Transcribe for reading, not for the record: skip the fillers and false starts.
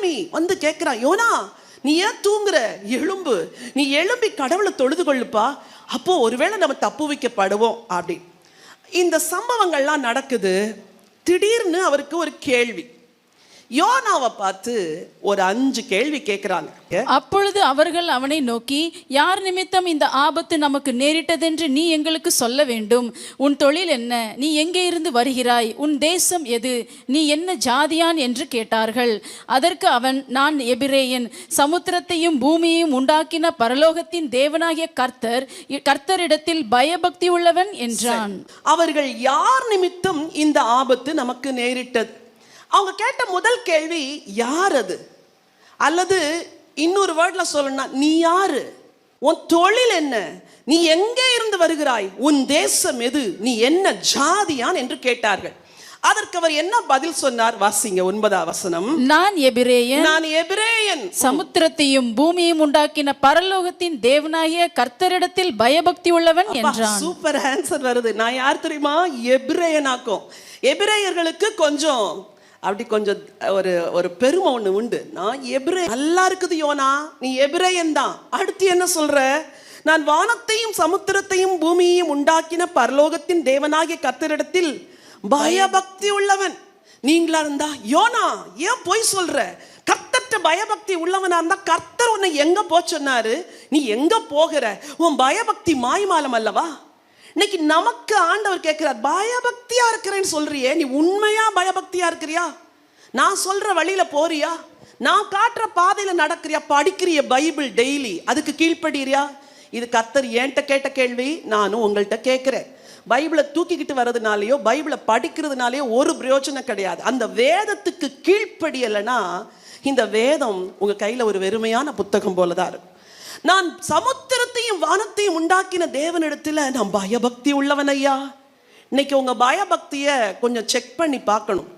Army வந்து கேட்கிறான், YONO நீ ஏன் தூங்குற, எழும்பு, நீ எழும்பி கடவுளை தொழுது கொள்ளுப்பா, அப்போ ஒருவேளை நம்ம தப்பு வைக்கப்படுவோம் அப்படி. இந்த சம்பவங்கள்லாம் நடக்குது. திடீர்னு அவருக்கு ஒரு கேள்வி. யோனாவை பார்த்து ஒரு 5 கேள்வி கேட்கிறாங்க. அப்பொழுது அவர்கள் அவனை நோக்கி, யார் நிமித்தம் இந்த ஆபத்து நமக்கு நேரிட்டதென்று நீ எங்களுக்கு சொல்ல வேண்டும். உன் தொழில் என்ன, நீ எங்கே இருந்து வருகிறாய், உன் தேசம் எது, நீ என்ன ஜாதியான் என்று கேட்டார்கள். அதற்கு அவன், நான் எபிரேயன், சமுத்திரத்தையும் பூமியையும் உண்டாக்கின பரலோகத்தின் தேவனாகிய கர்த்தரிடத்தில் பயபக்தி உள்ளவன் என்றான். அவர்கள் யார் நிமித்தம் இந்த ஆபத்து நமக்கு நேரிட்டது? அவங்க கேட்ட முதல் கேள்வி யார் அது, அல்லது இன்னொரு வேர்ட்ல சொல்லணும்னா நீ யாரு, உன் தொழில் என்ன, நீ எங்கே இருந்து வருகிறாய், உன் தேசம் எது, நீ என்ன ஜாதியான் என்று கேட்டார்கள். அதற்கு அவர் என்ன பதில் சொன்னார்? வாசிங்க 9ஆம் வசனம். நான் எபிரேயன், சமுத்திரத்தையும் பூமியையும் உண்டாக்கின பரலோகத்தின் தேவனாகிய கர்த்தரிடத்தில் பயபக்தி உள்ளவன் என்றான். சூப்பர் ஆன்சர் வருது. நான் யார் தெரியுமா? எபிரேயனாக்கும். எபிரேயர்களுக்கு கொஞ்சம் அப்படி கொஞ்சம் ஒரு பெருமை ஒன்று உண்டு. நான் எபிரே, நல்லா இருக்குது யோனா, நீ எபிரேயன் தான். அடுத்து என்ன சொல்ற? நான் வானத்தையும் சமுத்திரத்தையும் பூமியையும் உண்டாக்கின பரலோகத்தின் தேவனாகிய கர்த்தரிடத்தில் பயபக்தி உள்ளவன். நீங்களா இருந்தா யோனா ஏன் போய் சொல்ற? கர்த்தர்ட்ட பயபக்தி உள்ளவனா இருந்தா கர்த்தர் உன்னை எங்க போ சொன்னாரு? நீ எங்க போகிற? உன் பயபக்தி மாய்மாலம் அல்லவா? இன்னைக்கு நமக்கு ஆண்டவர் கேட்கிறார், பயபக்தியா இருக்கிறேன்னு சொல்றியே, நீ உண்மையா பயபக்தியா இருக்கிறியா? நான் சொல்ற வழியில போறியா? நான் காட்டுற பாதையில நடக்கிறியா? படிக்கிறிய பைபிள் டெய்லி, அதுக்கு கீழ்ப்படிறியா? இது கர்த்தர் என்கிட்ட கேட்ட கேள்வி, நானும் உங்கள்கிட்ட கேட்கிறேன். பைபிளை தூக்கிக்கிட்டு வர்றதுனாலயோ பைபிளை படிக்கிறதுனாலயோ ஒரு பிரயோஜனம் கிடையாது. அந்த வேதத்துக்கு கீழ்ப்படியலைன்னா இந்த வேதம் உங்க கையில ஒரு வெறுமையான புத்தகம் போலதான் இருக்கும். நான் சமுத்திரத்தையும் வானத்தையும் உண்டாக்கின தேவனிடத்துல நான் பயபக்தி உள்ளவன் ஐயா. இன்னைக்கு உங்க பயபக்தியை கொஞ்சம் செக் பண்ணி பார்க்கணும்.